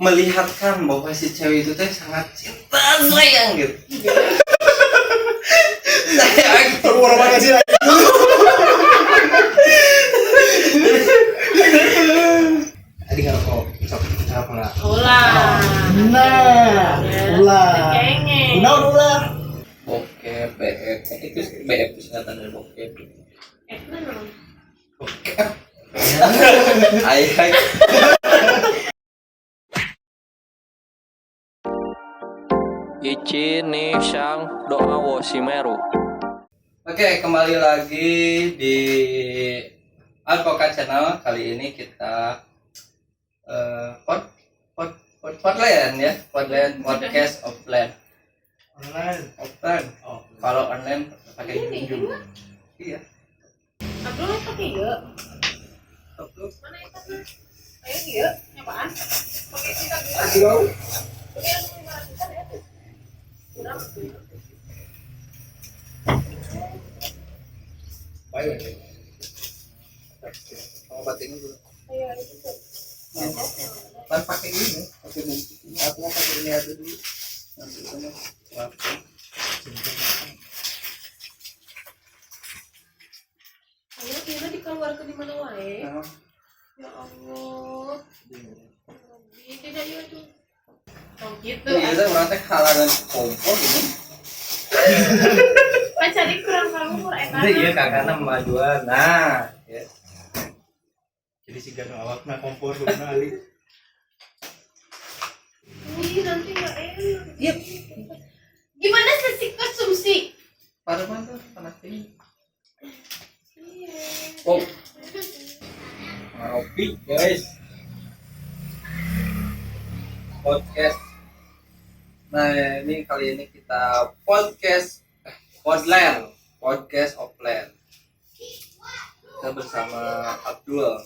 melihatkan bahwa si cewek itu teh sangat cinta sayang gitu. Sayang. Orang mana sih? Tadi nggak kok, sok apa lah? Ulah. Ulah. Kengeng. Ulah. Bokep, BF, itu BF itu singkatan dari bokep. Mana? Hai. Ichi ni Shang doa wo shimeru. Oke, kembali lagi di Advokat Channel. Kali ini kita Podland ya, Podland podcast offline. Offline. Oh, kalau online pakai Zoom. Iya. Abdul pakai ya? Mana itu? Kayak dia, apaan? Pakai kita dulu. Baik. Mau batin dulu. Kan pakai ini, pakai bungkus. Aku mau pakai ini aja dulu. Nanti sana. Ayo kita dikeluarkan di mana wae? Ya Allah. Ini tidak ya tuh. Oh gitu. Iya, kita merasa halangan kompor ini. Mencari kurang kamu enak. Iya, kakaknya kemajuan. Nah, ya. Jadi si gano awakna kompor dulu kali. Ini nanti nggak enak. Yep. Gimana sesi konsumsi? Pada mana panas ini? Iya. Oh, ngopi guys. Podcast. Nah, ini kali ini kita podcast offline. Kita bersama Abdul.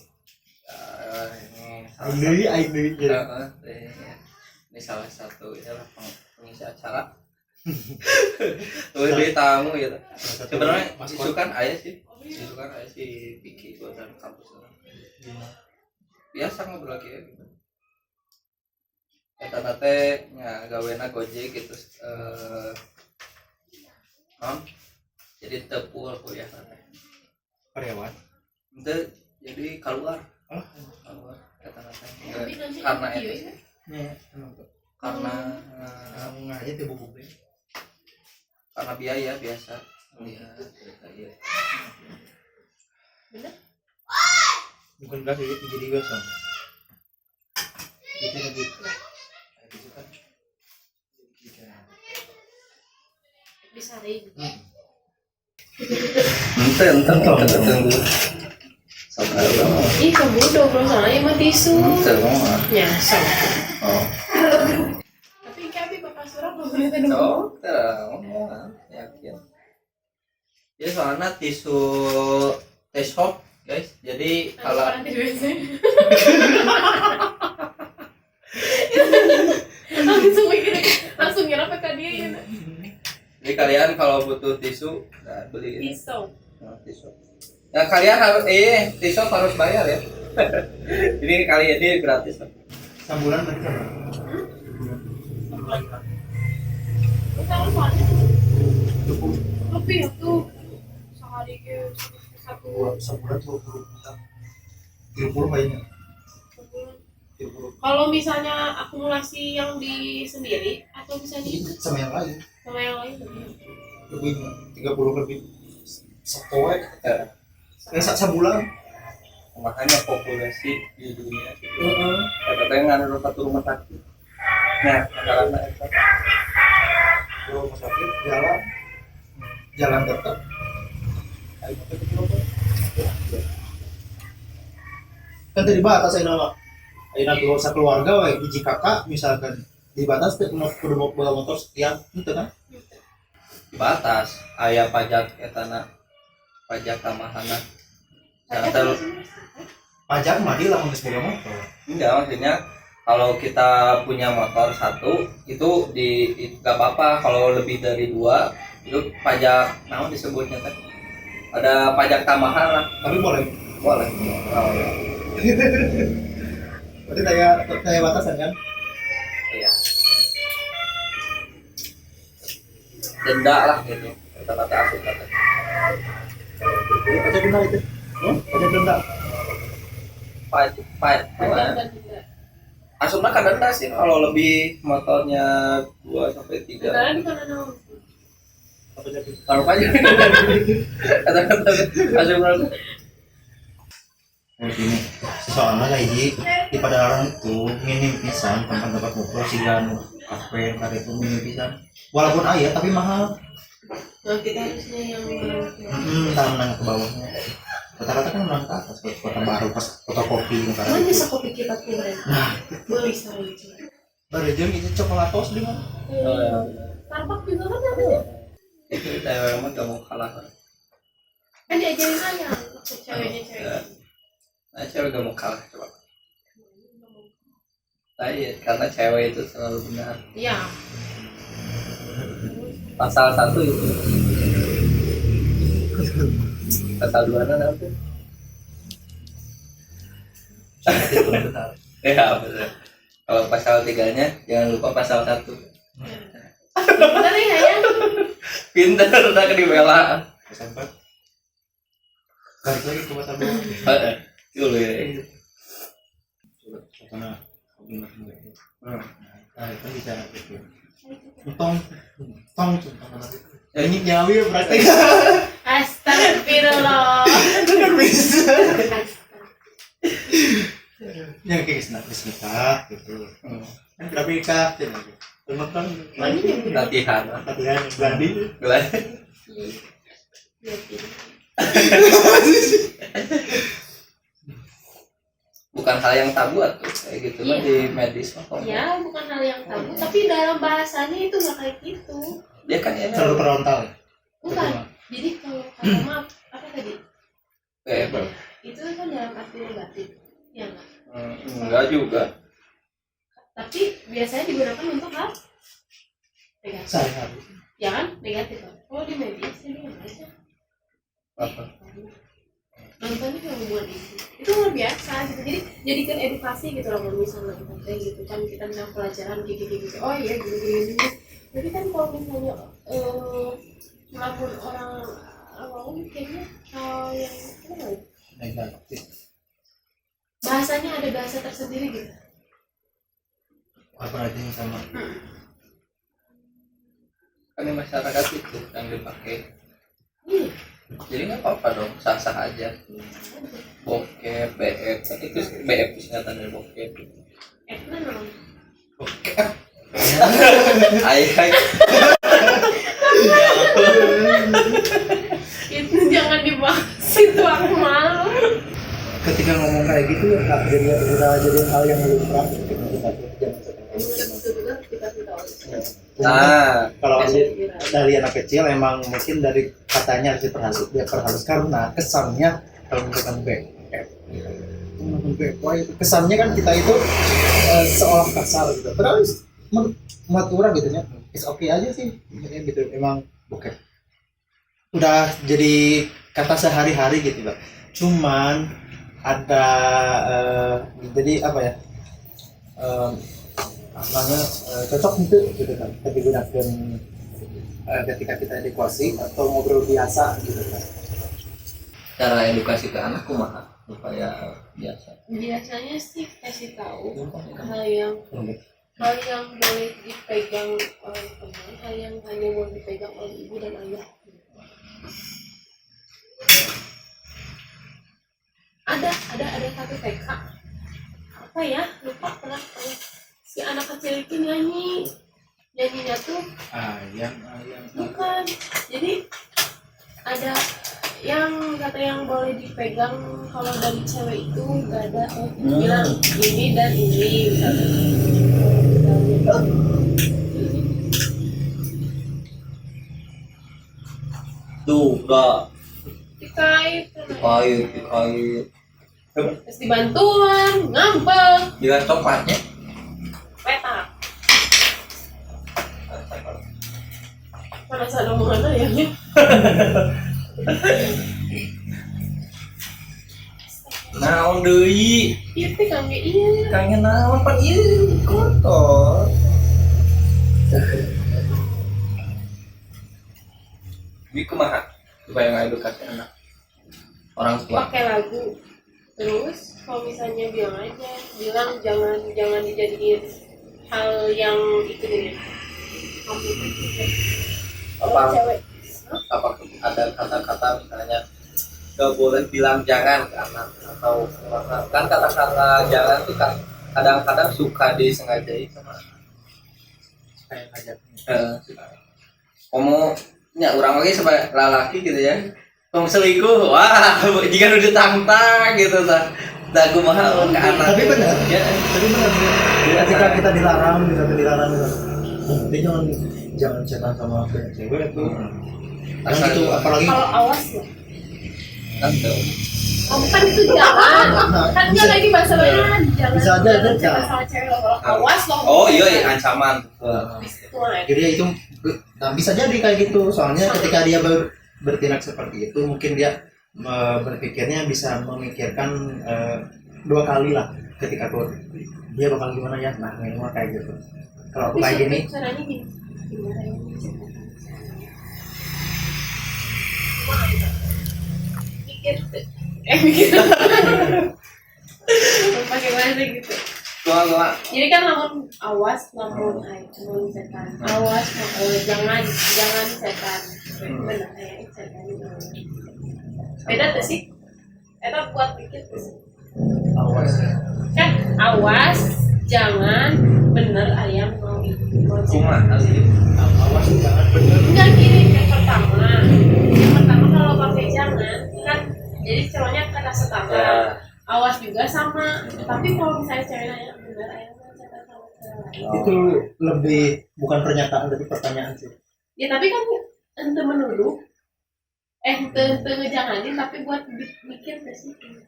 Ini salah satu pengisi acara. Lebih tamu gitu. Sebenarnya isu kan ayah sih Vicky buat dalam kampus. Biasa ngobrol lagi ya gitu. Eta teh nya gawena Gojek gitu jadi tepul kuliah teh. Karyawan. Itu jadi keluar eta teh. Karena itu karena ngaji teh buku teh. karena biaya biasa lihat iya. Bener? Bukan gas jadi gas dong. Itu lagi. Bisa deh. Entar tunggu. Ih, kamu dong belum soalnya mah tisu. Nyasar. Oh. Tapi kami bapak surah belum boleh tadi. Oh, ngomong yakin. Ya soalnya tisu shop guys. Jadi kalau langsung ngira pakai dia ya. jadi kalian kalau butuh tisu, nah, beli ini. Tisu. Nah, tisu. Nah kalian harus tisu harus bayar ya. Jadi kali ini gratis. Sambulan berarti kan. Tahu soalnya lebih ya tuh sehari ke satu Sambulan 20 juta. 30 kayaknya. kalau misalnya akumulasi yang di sendiri atau bisa di Sama yang lain. sama yang lain Lebih 30 lebih. Sekoe. Sebulan. Makanya populasi di dunia itu. Kadang-kadang ada satu rumah sakit. Nah, karena itu. Rumah sakit jalan dekat. Kan tadi batas saya nama. Ayo tuh keluarga, hiji kakak misalkan di batas teh kudu mau bawa motor sekian, itu kan? Batas aya pajak etana pajak tamahana. Pajak mah dia lamun geus boga motor. Enggak, maksudnya kalau kita punya motor satu itu nggak apa-apa, kalau lebih dari 2 itu pajak namun disebutnya kan ada pajak tambahan lah. Tapi boleh. Oh, ya. Berarti kayak batasan kan? Iya. Denda lah gitu. Kata-kata aku kata. Ada denda itu. Ada denda. Fight. Asumna kan denda sih kalau lebih motornya 2 sampai 3. Sekarang di mana nong? Apa jadi? Taruh aja. Kata-kata asumna. Ini soalnya lagi di Padalarang itu minim pisan tempat-tempat ngumpul sigan kafe kali itu minim pisan. Walaupun ayah tapi mahal. Nah, kita harusnya yang Tanah menengah ke bawahnya. Rata-rata kan menengah ke atas kota baru pas fotokopi mana karena. bisa kopi kita keren? Nah, Boleh sekali itu. baru jam itu coklatos di mana? Starbucks juga kan ada. Itu saya memang gak mau kalah. Kan diajarin aja ceweknya cewek. Nah, cewek gak mau kalah coba. Nah, iya, karena cewek itu selalu benar. Iya. Pasal 1 itu. Pasal 2 apa? Itu benar. Ya, betul. Kalau pasal 3-nya jangan lupa pasal 1. Bener ya ya. Pintar udah ke dibela. Sampai balik lagi ke masa dulu. Dulu ya. Karena nah itu bisa gitu. Tong ini nyawi ya praktek. Astagfirullah. Kan bisa. Yang kayak nikah gitu. Kan berapa nikah gitu. Teman-teman Latihan. latihan gladi. Bukan hal yang tabu atuh kayak gitu Iya. di medis mah kok. Ya, bukan hal yang tabu, tapi dalam bahasanya itu nggak kayak gitu. Dia kan ya Terlalu frontal. Bukan. Jadi kalau kata maaf, apa tadi? kayak Itu kan dalam arti negatif, ya nggak? enggak juga. Tapi biasanya digunakan untuk hal negatif, Saya ya kan? Negatif kan? Kalau di media sih dia aja. Apa? Nontonnya cuma buat itu luar biasa gitu. Jadi jadikan edukasi gitu loh, kalau misalnya kita kayak gitu kan kita bilang pelajaran gitu. Oh iya gini. Tapi kan kalau misalnya melakukan orang awam kayaknya hal yang apa ya? negatif. Bahasanya ada bahasa tersendiri gitu. Apa lagi yang sama? Kan di masyarakat itu yang dipakai. Iya. Jadi nggak apa-apa dong, sah-sah aja. Bokep, BF, itu BF itu singkatan dari bokep. Memang. Oke. Hai. Itu jangan dibahas itu aku malu. Ketika ngomong kayak gitu ya udah jadi hal yang lumrah gitu. Kita tahu. Nah, Kalau dari anak kecil emang mungkin dari katanya harus diperhalus karena kesannya kalau misalkan kesannya kan kita itu seolah kasar gitu. Padahal menurut orang gitu ya, it's okay aja sih gitu. Emang bokep udah jadi kata sehari-hari gitu Pak. Cuman ada jadi apa ya? Namanya cocok gitu kan digunakan ketika kita edukasi atau ngobrol biasa gitu kan. cara edukasi ke anak kumaha supaya biasa. Biasanya sih kasih tahu hal yang boleh dipegang oleh teman, hal yang hanya boleh dipegang oleh ibu dan ayah. Ada satu TK apa ya, lupa pernah si anak kecil itu nyanyinya tuh Ayam bukan, jadi ada yang kata yang boleh dipegang kalau dari cewek itu nggak ada, bilang ini dan ini misalnya. Tuh, enggak. Dikait terus dibantuan ngambek Dengan coklatnya. petak mana sadar mana ya Naon deui? itu kan iya Kangen naon pan ieu kotor. kumaha supaya ngedukasi anak orang tua. Pakai lagu. Terus kalau misalnya bilang jangan dijadiin hal yang itu nih. Kamu Apa cewek. apa ada kata-kata misalnya gak boleh bilang jangan ke anak atau kan kata-kata jangan tuh kan kadang-kadang suka disengajain sama kayak aja kamu ya orang lagi sebagai lelaki gitu ya kamu selingkuh wah jika udah tantang gitu tak kumaha ke anak tapi benar ya ketika kita dilarang gitu nanti jangan cetan sama cewek tuh kadang gitu apalagi Kalau awas ya. kan tuh Oh, kan itu jangan. Kan bisa- nggak lagi masalahnya jangan. bisa aja, jangan bisa. cerita sama cewek lo. Kalau awas loh. oh iya ancaman Itu lah. jadi itu nah bisa jadi kayak gitu soalnya ketika dia bertindak seperti itu mungkin dia berpikirnya bisa memikirkan 2 kali lah ketika tuh dia bakal gimana ya nah minimal kayak gitu kalau aku kayak gini Caranya gini. Gimana ya? Mikir. Mikir. Pakai bahasa gitu. gua Jadi kan lamun awas lamun setan. Awas jangan setan. Benar ya setan. Beda tuh sih. Eta buat mikir tuh sih. awas Kan awas jangan bener ayam mau kumaha sih awas jangan bener enggak gini yang pertama kalau pakai jangan kan jadi ceronya kena setara ya awas juga sama tapi kalau misalnya cewek nanya bener ayam mau setan sama cewek itu lebih bukan pernyataan tapi pertanyaan sih ya tapi kan ente menuduh ente ngejalanin tapi buat mikir ke situ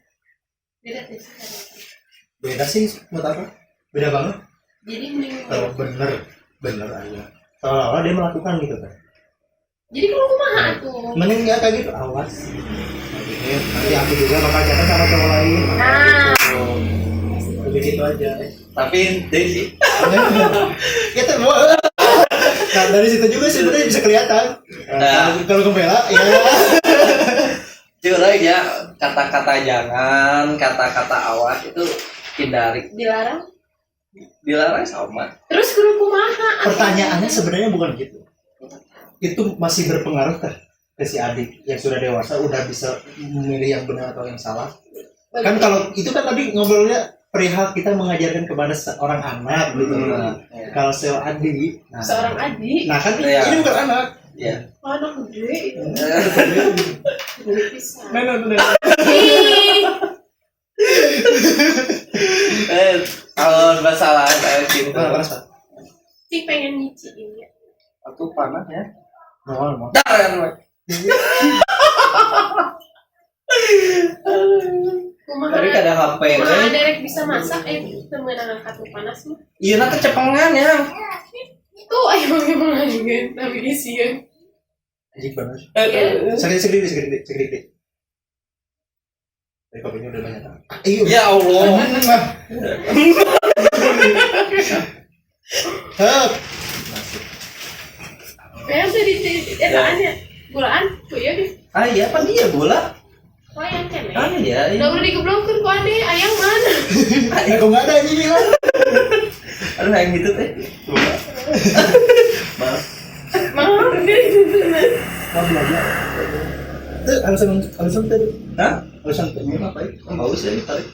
beda tuh sih beda sih menurut aku beda banget jadi mending kalau bener aja seolah-olah dia melakukan gitu kan jadi kalau kumaha tuh mending ya kayak gitu awas nanti aku juga bakal jatuh sama cowok lain ah lebih gitu aja tapi ente sih kita mau nah dari situ juga sebenarnya bisa kelihatan kalau kembela ya curang ya kata-kata jangan kata-kata awas itu hindari dilarang sama terus kudu kumaha pertanyaannya sebenarnya bukan gitu itu masih berpengaruh ke si adik yang sudah dewasa udah bisa memilih yang benar atau yang salah kan kalau itu kan tadi ngobrolnya perihal kita mengajarkan kepada seorang anak gitu kalau seorang adik seorang adik nah kan Iya. ini bukan anak ya anak gede itu gede pisan kalau masalah kayak gitu sih pengen nyiciin ya aku panas ya mau dar kumaha tadi kada HP kumaha derek bisa masak temen angkat panas mah iya nak kecepengan ya tuh ayo gimana juga tapi isian anjing banget Iya. segede dari kopinya udah banyak iya ya Allah Hap. ya dari etaannya gulaan tuh ya deh ah iya apa dia bola oh yang kene ah iya udah udah digeblokin kok ade ayam mana Kok nggak ada ini kan? aduh yang gitu teh maaf mau deh Kamu belajar. Tuh alasan tadi. hah Alasan tadi apa ya? mau sih tarik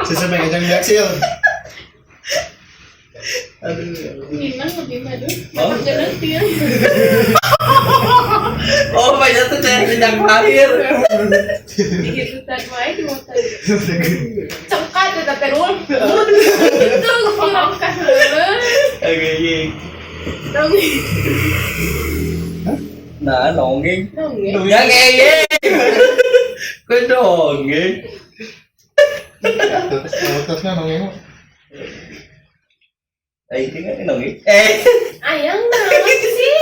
Sisa pengen reaksi ya. Minang lebih madu Oh. jangan nanti ya oh banyak tuh saya sejak lahir begitu tadi wae di waktu cengkat ya tapi rul itu ngomong kan oke dong nah nongeng dong ya ya ngeyeng kau dongeng Terus kan nongeng. ini kan nongeng ayang naon sih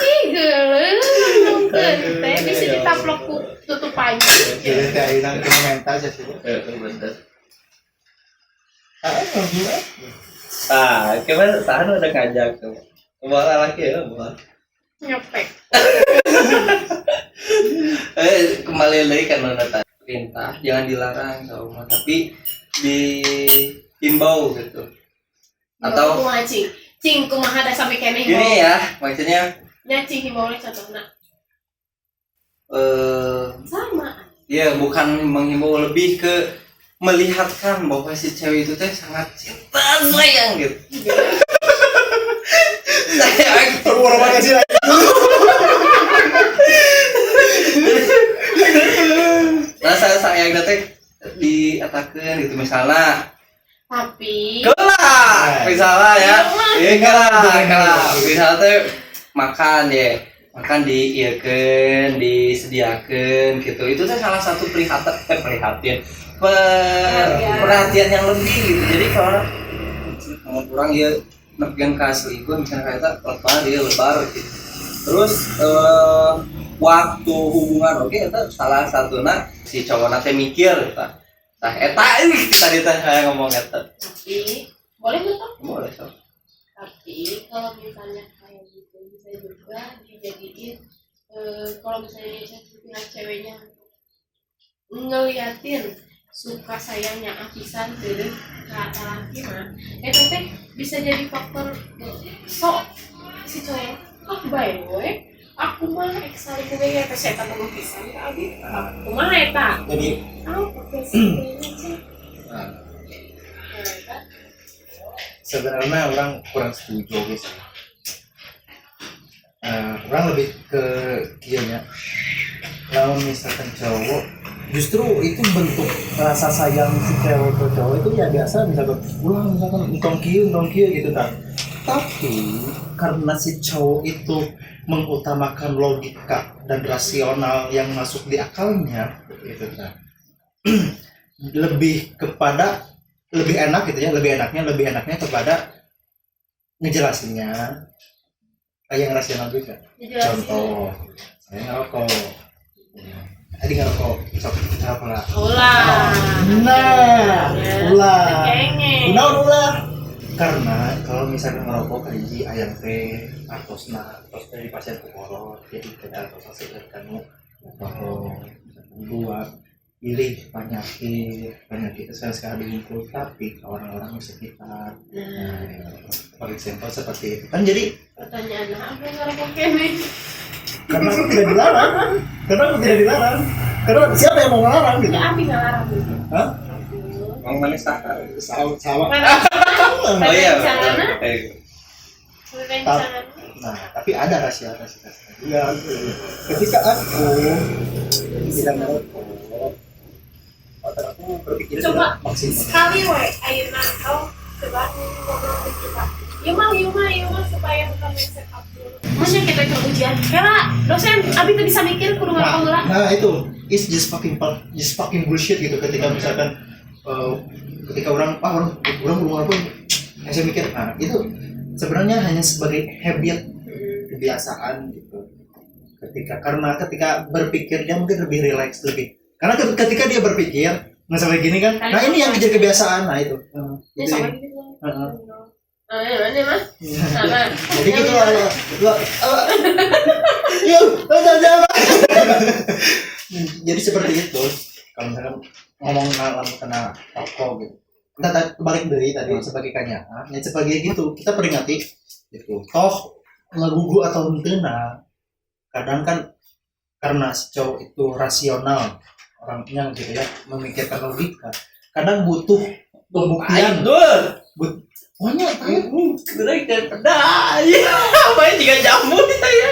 ih geuleun nongkeun teh bisa ditaplok ku tutup panci Jadi kayak hilang komentar aja sih. bener Alhamdulillah. ah kemarin tahan udah ngajak tuh bawa laki ya bawa Nyepek. Kembali lagi kan tadi perintah jangan dilarang sama tapi dihimbau gitu. Atau kumaha cing kumaha da sampai kene gini ya maksudnya nya cing himbaunya contohna sama ya bukan menghimbau lebih ke melihatkan bahwa si cewek itu teh sangat cinta sayang gitu. Sayang Terlalu makasih lagi. rasa sayang teh diatakeun gitu misalnya tapi kelak misalnya ya kelak misalnya teh makan disediakan gitu itu teh salah satu perhatian yang lebih gitu. Jadi kalau orang ya nepian ka selingkuh misalnya kayak lebar dia lebar gitu. Terus waktu hubungan oke itu salah satunya si cowok nanti mikir tadi ngomong eta. tapi boleh nggak tuh? Boleh so. Tapi kalau misalnya kayak gitu bisa juga dijadiin kalau misalnya pihak ceweknya ngeliatin suka sayangnya apisan ke laki mah itu teh bisa jadi faktor sok si cowok baik we aku mah eksali gue ya kesehatan sama pisan abi aku mah eta Jadi pakai sih sebenarnya orang kurang setuju guys. Orang lebih ke kianya. Kalau misalkan cowok justru itu bentuk rasa sayang si cewek ke cowok itu ya biasa misalkan entong kieu gitu kan. Tapi karena si cowok itu mengutamakan logika dan rasional yang masuk di akalnya gitu kan. lebih enaknya kepada ngejelasinnya yang rasional juga. Contoh saya ngerokok tadi ngerokok sok apa ulah ulah karena kalau misalnya ngerokok kaji ayam teh atosna terus dari pasien kukorot jadi tidak atau sekedar kamu dua pilih penyakit sekali dihingkul tapi orang-orang di sekitar for example seperti itu kan jadi pertanyaan apa yang ngerokok kene karena aku tidak dilarang karena siapa yang mau melarang gitu ya abi ngelarang gitu hah? Mang manis Sama. Oh iya. Nah, tapi ada rahasia juga. Ketika aku tidak merokok, otak aku berpikir coba maksimal. sekali we ayeuna kau coba ngobrol ke kita Yuma supaya bukan mindset up dulu maksudnya kita ke ujian kira dosen abi tuh bisa mikir kudu ngerokok heula Nah itu it's just fucking bullshit gitu ketika misalkan ketika orang belum apa saya mikir itu sebenarnya hanya sebagai habit kebiasaan gitu karena ketika berpikir dia mungkin lebih relax karena ketika dia berpikir masalah gini kan nah ini yang menjadi kebiasaan nah itu ya sama gitu ini mah jadi gitu jadi seperti itu kalau misalkan ngomong kena rokok gitu kita balik dari tadi sebagai kenyataan ya sebagai gitu kita peringati gitu toh ngegugu atau hentena kadang kan karena cowok itu rasional orangnya gitu ya memikirkan logika kadang butuh pembuktian pokoknya Gerai dan pedai. Apa yang 3 jamu saya?